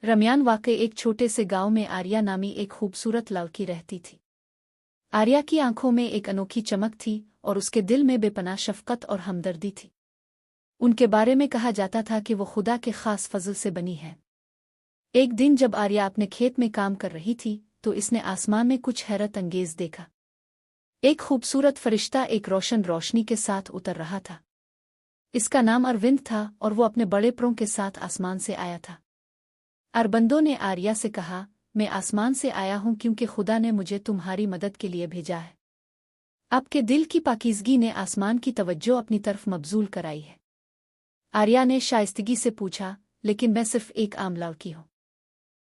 रमयान वाकई एक छोटे से गांव में आर्या नामी एक खूबसूरत लड़की रहती थी। आर्या की आंखों में एक अनोखी चमक थी और उसके दिल में बेपनाह शफकत और हमदर्दी थी। उनके बारे में कहा जाता था कि वो खुदा के खास फजल से बनी है। एक दिन जब आर्या अपने खेत में काम कर रही थी तो इसने आसमान में कुछ हैरत अंगेज देखा। एक खूबसूरत फरिश्ता एक रोशन रोशनी के साथ उतर रहा था। इसका नाम अरविंद था और वो अपने बड़े परों के साथ आसमान से आया था। अरबंदों ने आर्या से कहा, मैं आसमान से आया हूं क्योंकि खुदा ने मुझे तुम्हारी मदद के लिए भेजा है। आपके दिल की पाकीज़गी ने आसमान की तवज्जो अपनी तरफ मबजूल कराई है। आर्या ने शाइस्तगी से पूछा, लेकिन मैं सिर्फ एक आम लड़की हूं।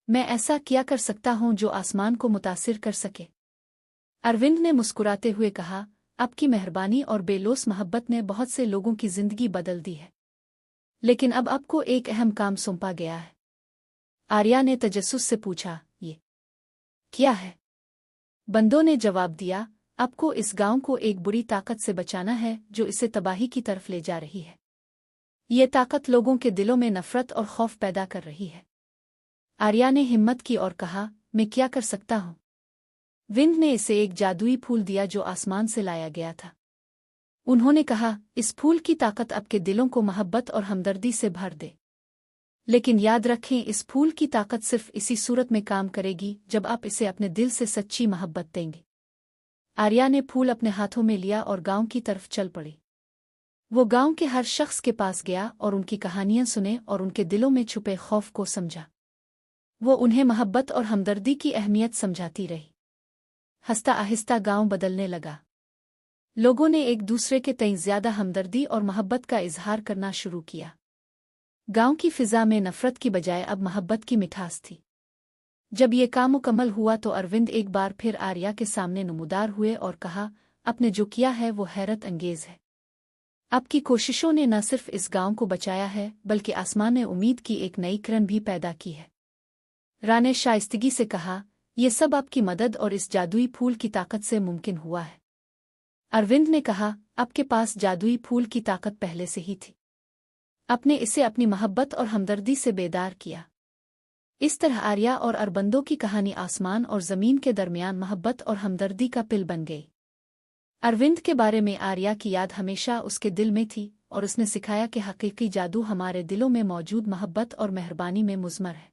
मैं ऐसा क्या कर सकता हूं जो आसमान को मुतासिर कर सके? अरविंद ने मुस्कुराते हुए कहा, आपकी मेहरबानी और बेलोस मोहब्बत ने बहुत से लोगों की जिंदगी बदल दी है, लेकिन अब आपको एक अहम काम सौंपा गया है। आर्या ने तजस्सुस से पूछा, ये क्या है? बंदों ने जवाब दिया, आपको इस गांव को एक बुरी ताकत से बचाना है जो इसे तबाही की तरफ ले जा रही है। ये ताकत लोगों के दिलों में नफरत और खौफ पैदा कर रही है। आर्या ने हिम्मत की और कहा, मैं क्या कर सकता हूं? विंद ने इसे एक जादुई फूल दिया जो आसमान से लाया गया था। उन्होंने कहा, इस फूल की ताकत आपके दिलों को मोहब्बत और हमदर्दी से भर दे। लेकिन याद रखें, इस फूल की ताकत सिर्फ इसी सूरत में काम करेगी जब आप इसे अपने दिल से सच्ची मोहब्बत देंगे। आर्या ने फूल अपने हाथों में लिया और गांव की तरफ चल पड़ी। वो गांव के हर शख्स के पास गया और उनकी कहानियां सुने और उनके दिलों में छुपे खौफ को समझा। वो उन्हें मोहब्बत और हमदर्दी की अहमियत समझाती रही। हंसता आहिस्ता गांव बदलने लगा। लोगों ने एक दूसरे के तई ज्यादा हमदर्दी और मोहब्बत का इजहार करना शुरू किया। गांव की फिजा में नफरत की बजाय अब मोहब्बत की मिठास थी। जब ये काम मुकम्मल हुआ तो अरविंद एक बार फिर आर्या के सामने नमूदार हुए और कहा, आपने जो किया है वो हैरत अंगेज है। आपकी कोशिशों ने न सिर्फ इस गांव को बचाया है बल्कि आसमान में उम्मीद की एक नई किरण भी पैदा की है। रा ने शाइस्तगी से कहा, ये सब आपकी मदद और इस जादुई फूल की ताकत से मुमकिन हुआ है। अरविंद ने कहा, आपके पास जादुई फूल की ताकत पहले से ही थी। आपने इसे अपनी मोहब्बत और हमदर्दी से बेदार किया। इस तरह आर्या और अरबंदों की कहानी आसमान और ज़मीन के दरमियान मोहब्बत और हमदर्दी का पिल बन गई। अरविंद के बारे में आर्या की याद हमेशा उसके दिल में थी और उसने सिखाया कि हकीकी जादू हमारे दिलों में मौजूद मोहब्बत और मेहरबानी में मुज़मर है।